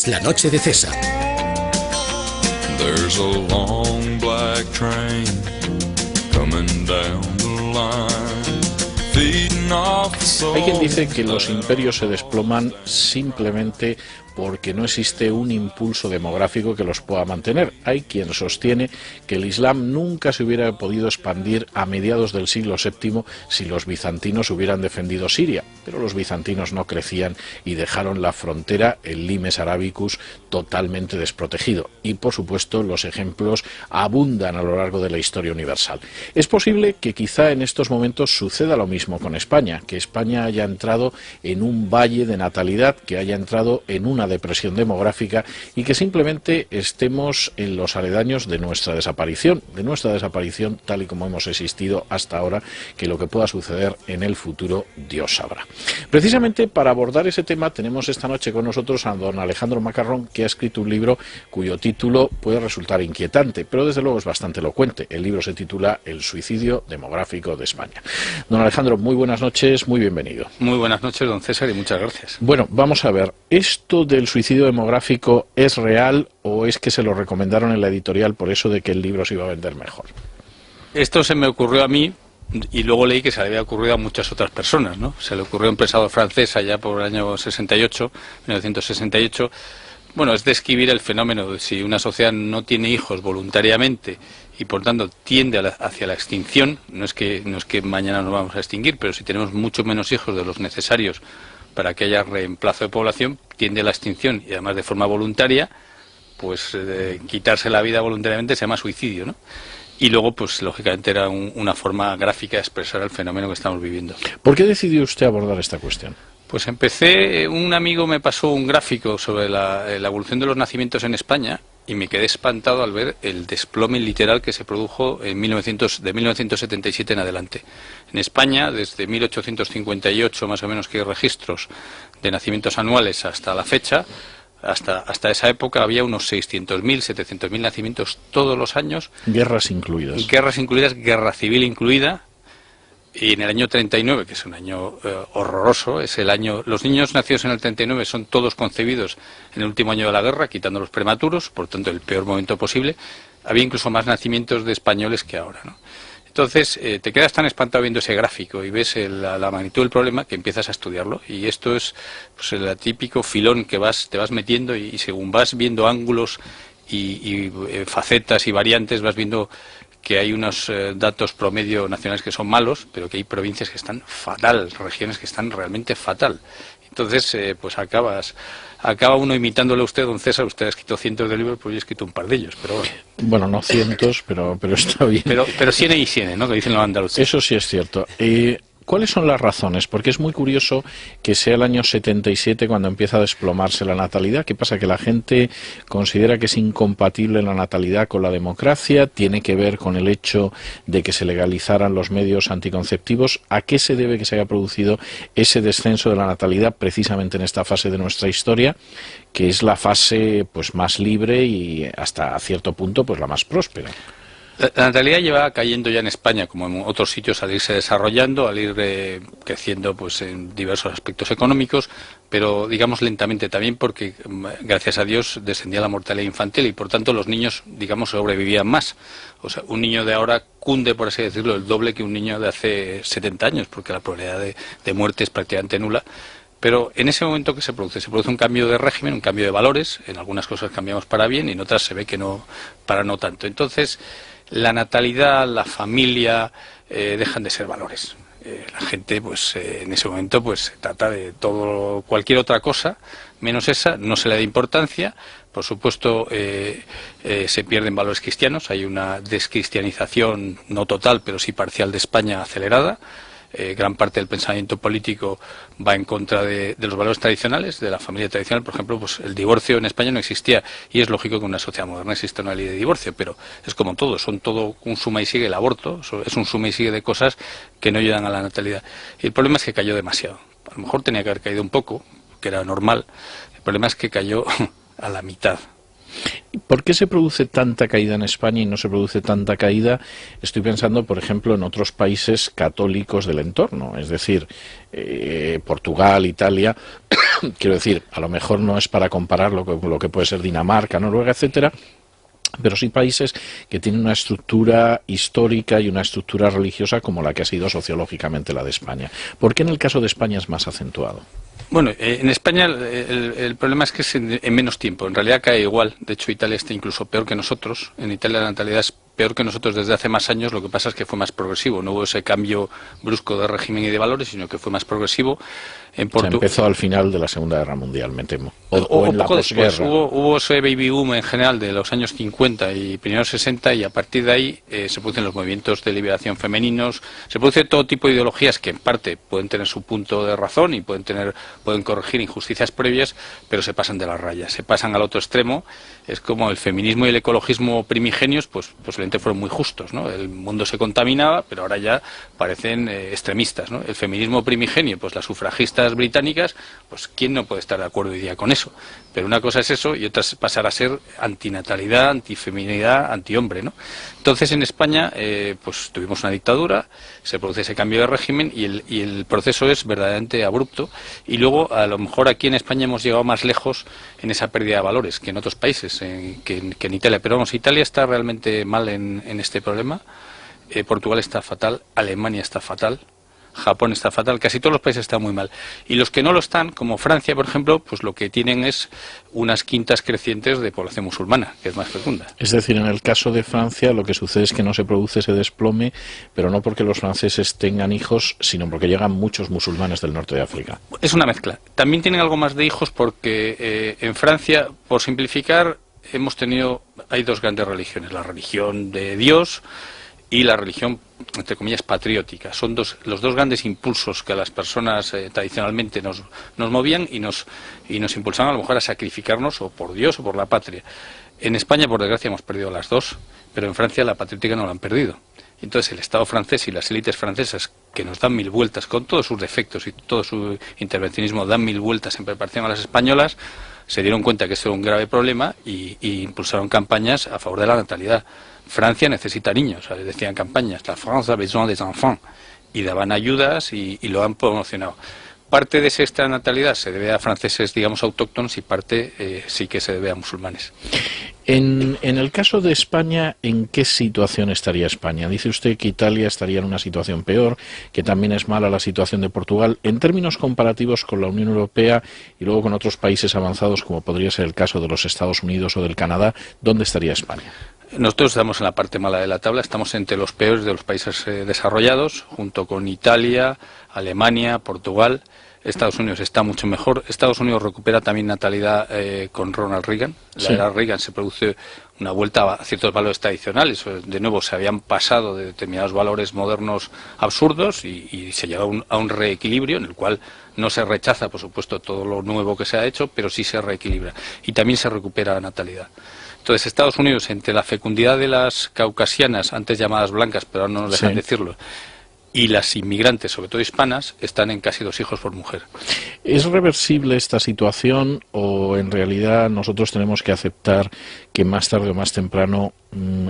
La noche de César. There's a long black train coming down the line, feeding off the soul. Hay quien dice que los imperios se desploman simplemente porque no existe un impulso demográfico que los pueda mantener. Hay quien sostiene que el Islam nunca se hubiera podido expandir a mediados del siglo VII si los bizantinos hubieran defendido Siria, pero los bizantinos no crecían y dejaron la frontera, el limes arabicus, totalmente desprotegido. Y por supuesto los ejemplos abundan a lo largo de la historia universal. Es posible que quizá en estos momentos suceda lo mismo con España, que España haya entrado en un valle de natalidad, que haya entrado en una depresión demográfica y que simplemente estemos en los aledaños de nuestra desaparición tal y como hemos existido hasta ahora, que lo que pueda suceder en el futuro Dios sabrá. Precisamente para abordar ese tema tenemos esta noche con nosotros a don Alejandro Macarrón, que ha escrito un libro cuyo título puede resultar inquietante, pero desde luego es bastante elocuente. El libro se titula El suicidio demográfico de España. Don Alejandro, muy buenas noches, muy bienvenido. Muy buenas noches, don César, y muchas gracias. Bueno, vamos a ver, ¿esto del suicidio demográfico es real o es que se lo recomendaron en la editorial por eso de que el libro se iba a vender mejor? Esto se me ocurrió a mí y luego leí que se le había ocurrido a muchas otras personas, ¿no? Se le ocurrió a un pensador francés allá por el año 1968. Bueno, es describir el fenómeno de si una sociedad no tiene hijos voluntariamente y por tanto tiende hacia la extinción. No es que mañana nos vamos a extinguir, pero si tenemos mucho menos hijos de los necesarios para que haya reemplazo de población, tiende a la extinción y además de forma voluntaria, pues quitarse la vida voluntariamente se llama suicidio, ¿no? Y luego, pues lógicamente era una forma gráfica de expresar el fenómeno que estamos viviendo. ¿Por qué decidió usted abordar esta cuestión? Pues un amigo me pasó un gráfico sobre la evolución de los nacimientos en España y me quedé espantado al ver el desplome literal que se produjo de 1977 en adelante. En España, desde 1858 más o menos que hay registros de nacimientos anuales hasta la fecha, hasta esa época había unos 600.000, 700.000 nacimientos todos los años. Guerras incluidas. Guerras incluidas, guerra civil incluida. Y en el año 39, que es un año horroroso, es el año... Los niños nacidos en el 39 son todos concebidos en el último año de la guerra, quitando los prematuros, por tanto el peor momento posible. Había incluso más nacimientos de españoles que ahora, ¿no? Entonces, te quedas tan espantado viendo ese gráfico y ves la magnitud del problema que empiezas a estudiarlo. Y esto es pues, el típico filón que te vas metiendo y según vas viendo ángulos y facetas y variantes, vas viendo que hay unos datos promedio nacionales que son malos, pero que hay provincias que están fatal, regiones que están realmente fatal. Entonces, pues acaba uno imitándole a usted, don César. Usted ha escrito cientos de libros, pues yo he escrito un par de ellos, pero bueno, no cientos, pero está bien. Pero siene y siene, ¿no?, que dicen los andaluces. Eso sí es cierto. ¿Cuáles son las razones? Porque es muy curioso que sea el año 77 cuando empieza a desplomarse la natalidad. ¿Qué pasa? ¿Que la gente considera que es incompatible la natalidad con la democracia? ¿Tiene que ver con el hecho de que se legalizaran los medios anticonceptivos? ¿A qué se debe que se haya producido ese descenso de la natalidad precisamente en esta fase de nuestra historia, que es la fase pues más libre y hasta cierto punto pues la más próspera? La natalidad lleva cayendo ya en España, como en otros sitios, al irse desarrollando, al ir creciendo pues en diversos aspectos económicos, pero digamos lentamente también porque, gracias a Dios, descendía la mortalidad infantil y por tanto los niños, digamos, sobrevivían más. O sea, un niño de ahora cunde, por así decirlo, el doble que un niño de hace 70 años, porque la probabilidad de muerte es prácticamente nula. Pero en ese momento que se produce un cambio de régimen, un cambio de valores. En algunas cosas cambiamos para bien y en otras se ve que no, para no tanto. Entonces, la natalidad, la familia, dejan de ser valores. La gente, pues, en ese momento, pues, trata de todo, cualquier otra cosa, menos esa, no se le da importancia. Por supuesto, se pierden valores cristianos. Hay una descristianización, no total, pero sí parcial de España acelerada. Gran parte del pensamiento político va en contra de los valores tradicionales, de la familia tradicional. Por ejemplo, pues el divorcio en España no existía y es lógico que en una sociedad moderna exista una ley de divorcio, pero es como todo, son todo un suma y sigue. El aborto es un suma y sigue de cosas que no ayudan a la natalidad. Y el problema es que cayó demasiado. A lo mejor tenía que haber caído un poco, que era normal. El problema es que cayó a la mitad. ¿Por qué se produce tanta caída en España y no se produce tanta caída? Estoy pensando, por ejemplo, en otros países católicos del entorno, es decir, Portugal, Italia. Quiero decir, a lo mejor no es para compararlo con lo que puede ser Dinamarca, Noruega, etcétera, pero sí países que tienen una estructura histórica y una estructura religiosa como la que ha sido sociológicamente la de España. ¿Por qué en el caso de España es más acentuado? Bueno, en España el problema es que es en menos tiempo. En realidad cae igual. De hecho, Italia está incluso peor que nosotros. En Italia la natalidad es peor que nosotros desde hace más años. Lo que pasa es que fue más progresivo. No hubo ese cambio brusco de régimen y de valores, sino que fue más progresivo. Se empezó al final de la Segunda Guerra Mundial, me temo. O en la poco después. posguerra. Hubo ese baby boom en general de los años 50 y primeros 60, y a partir de ahí se producen los movimientos de liberación femeninos. Se produce todo tipo de ideologías que en parte pueden tener su punto de razón y pueden corregir injusticias previas, pero se pasan de las rayas, se pasan al otro extremo. Es como el feminismo y el ecologismo primigenios, pues posiblemente fueron muy justos, ¿no? El mundo se contaminaba, pero ahora ya parecen extremistas, ¿no? El feminismo primigenio, pues las sufragistas británicas, pues quién no puede estar de acuerdo hoy día con eso. Pero una cosa es eso y otra es pasar a ser antinatalidad, antifeminidad, antihombre, ¿no? Entonces en España pues tuvimos una dictadura, se produce ese cambio de régimen y el proceso es verdaderamente abrupto, y luego a lo mejor aquí en España hemos llegado más lejos en esa pérdida de valores que en otros países, que en Italia. Pero vamos, Italia está realmente mal en este problema, Portugal está fatal, Alemania está fatal, Japón está fatal, casi todos los países están muy mal. Y los que no lo están, como Francia, por ejemplo, pues lo que tienen es unas quintas crecientes de población musulmana, que es más fecunda. Es decir, en el caso de Francia lo que sucede es que no se produce ese desplome, pero no porque los franceses tengan hijos, sino porque llegan muchos musulmanes del norte de África. Es una mezcla. También tienen algo más de hijos porque en Francia, por simplificar, hay dos grandes religiones, la religión de Dios y la religión, entre comillas, patriótica. Son los dos grandes impulsos que a las personas tradicionalmente nos movían y nos impulsaban a lo mejor a sacrificarnos o por Dios o por la patria. En España, por desgracia, hemos perdido las dos, pero en Francia la patriótica no la han perdido. Entonces el Estado francés y las élites francesas, que nos dan mil vueltas, con todos sus defectos y todo su intervencionismo, dan mil vueltas en preparación a las españolas, se dieron cuenta que esto era un grave problema y impulsaron campañas a favor de la natalidad. Francia necesita niños, les decían campañas, la France a besoin des enfants, y daban ayudas y lo han promocionado. Parte de esta natalidad se debe a franceses, digamos, autóctonos, y parte sí que se debe a musulmanes. En el caso de España, ¿en qué situación estaría España? Dice usted que Italia estaría en una situación peor, que también es mala la situación de Portugal. En términos comparativos con la Unión Europea y luego con otros países avanzados, como podría ser el caso de los Estados Unidos o del Canadá, ¿dónde estaría España? Nosotros estamos en la parte mala de la tabla, estamos entre los peores de los países desarrollados, junto con Italia, Alemania, Portugal. Estados Unidos está mucho mejor. Estados Unidos recupera también natalidad con Ronald Reagan. La era Reagan se produce una vuelta a ciertos valores tradicionales. De nuevo, se habían pasado de determinados valores modernos absurdos y se llega a un reequilibrio en el cual no se rechaza, por supuesto, todo lo nuevo que se ha hecho, pero sí se reequilibra. Y también se recupera la natalidad. Entonces, Estados Unidos, entre la fecundidad de las caucasianas, antes llamadas blancas, pero ahora no nos dejan decirlo, y las inmigrantes, sobre todo hispanas, están en casi 2 hijos por mujer. ¿Es reversible esta situación o en realidad nosotros tenemos que aceptar que más tarde o más temprano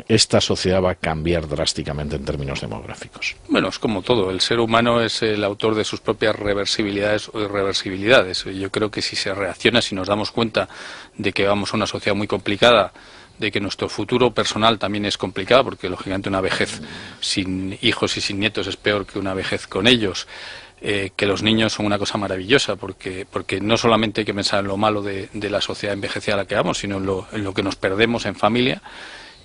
esta sociedad va a cambiar drásticamente en términos demográficos? Bueno, es como todo. El ser humano es el autor de sus propias reversibilidades o irreversibilidades. Yo creo que si se reacciona, si nos damos cuenta de que vamos a una sociedad muy complicada, de que nuestro futuro personal también es complicado, porque lógicamente una vejez sin hijos y sin nietos es peor que una vejez con ellos, que los niños son una cosa maravillosa, porque no solamente hay que pensar en lo malo de la sociedad envejecida a la que vamos, sino en lo que nos perdemos en familia.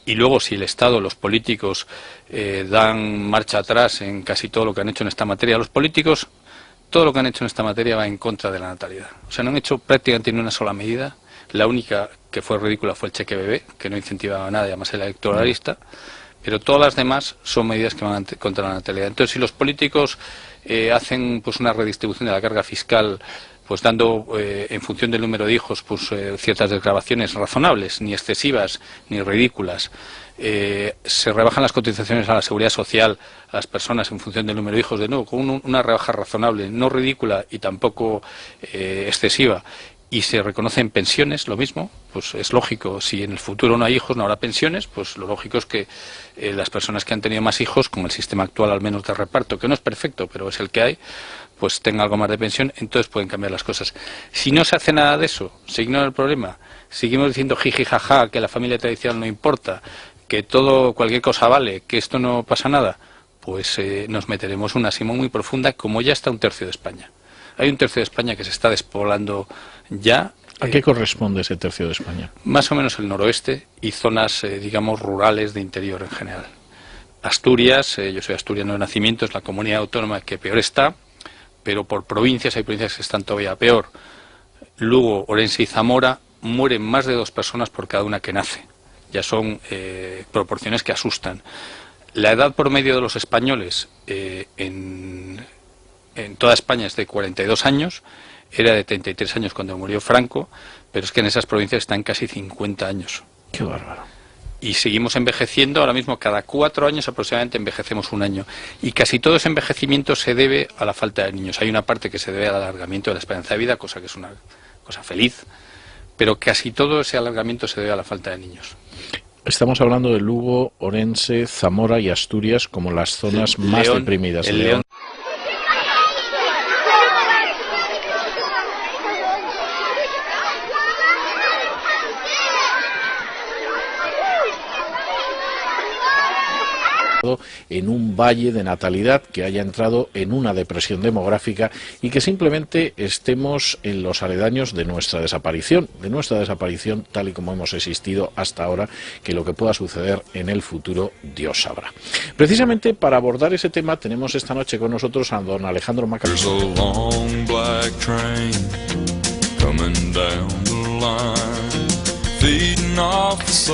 Y luego, si el Estado, los políticos dan marcha atrás en casi todo lo que han hecho en esta materia, los políticos, todo lo que han hecho en esta materia va en contra de la natalidad. O sea, no han hecho prácticamente ni una sola medida. La única que fue ridícula fue el cheque bebé, que no incentivaba nada, y además era electoralista, pero todas las demás son medidas que van contra la natalidad. Entonces, si los políticos hacen pues una redistribución de la carga fiscal, pues dando en función del número de hijos pues ciertas desgravaciones razonables, ni excesivas ni ridículas, se rebajan las cotizaciones a la seguridad social a las personas en función del número de hijos, de nuevo, con una rebaja razonable, no ridícula y tampoco excesiva, y se reconocen pensiones, lo mismo, pues es lógico, si en el futuro no hay hijos no habrá pensiones, pues lo lógico es que las personas que han tenido más hijos, con el sistema actual al menos de reparto, que no es perfecto, pero es el que hay, pues tengan algo más de pensión, entonces pueden cambiar las cosas. Si no se hace nada de eso, se ignora el problema, seguimos diciendo jiji jaja, que la familia tradicional no importa, que cualquier cosa vale, que esto no pasa nada, pues nos meteremos en una sima muy profunda, como ya está un tercio de España. Hay un tercio de España que se está despoblando ya. ¿A qué corresponde ese tercio de España? Más o menos el noroeste y zonas, digamos, rurales de interior en general. Asturias, yo soy asturiano de nacimiento, es la comunidad autónoma que peor está, pero por provincias hay provincias que están todavía peor. Lugo, Orense y Zamora mueren más de 2 personas por cada una que nace. Ya son proporciones que asustan. La edad promedio de los españoles en toda España es de 42 años, era de 33 años cuando murió Franco, pero es que en esas provincias están casi 50 años. Qué bárbaro. Y seguimos envejeciendo, ahora mismo cada 4 años aproximadamente envejecemos 1 año. Y casi todo ese envejecimiento se debe a la falta de niños. Hay una parte que se debe al alargamiento de la esperanza de vida, cosa que es una cosa feliz, pero casi todo ese alargamiento se debe a la falta de niños. Estamos hablando de Lugo, Orense, Zamora y Asturias como las zonas más deprimidas. El León. En un valle de natalidad que haya entrado en una depresión demográfica y que simplemente estemos en los aledaños de nuestra desaparición tal y como hemos existido hasta ahora, que lo que pueda suceder en el futuro Dios sabrá. Precisamente para abordar ese tema tenemos esta noche con nosotros a don Alejandro Maca.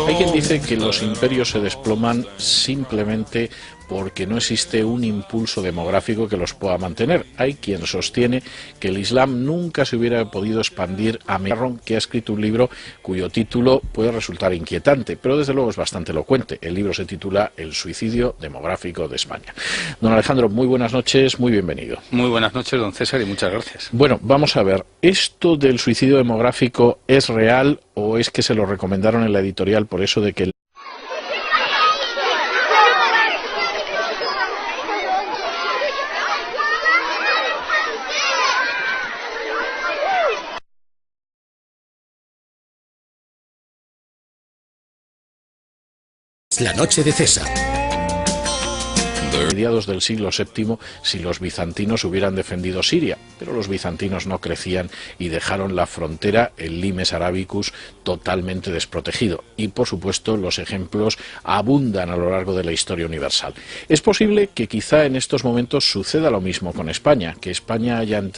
Hay quien dice que los imperios se desploman simplemente porque no existe un impulso demográfico que los pueda mantener. Hay quien sostiene que el Islam nunca se hubiera podido expandir a Marrón, que ha escrito un libro cuyo título puede resultar inquietante, pero desde luego es bastante elocuente. El libro se titula El suicidio demográfico de España. Don Alejandro, muy buenas noches, muy bienvenido. Muy buenas noches, don César, y muchas gracias. Bueno, vamos a ver, ¿esto del suicidio demográfico es real o es que se lo recomendaron en la editorial por eso de que La noche de César. a mediados del siglo VII si los bizantinos hubieran defendido Siria, pero los bizantinos no crecían y dejaron la frontera, el Limes Arabicus, totalmente desprotegido. Y por supuesto los ejemplos abundan a lo largo de la historia universal. Es posible que quizá en estos momentos suceda lo mismo con España, que España haya entrado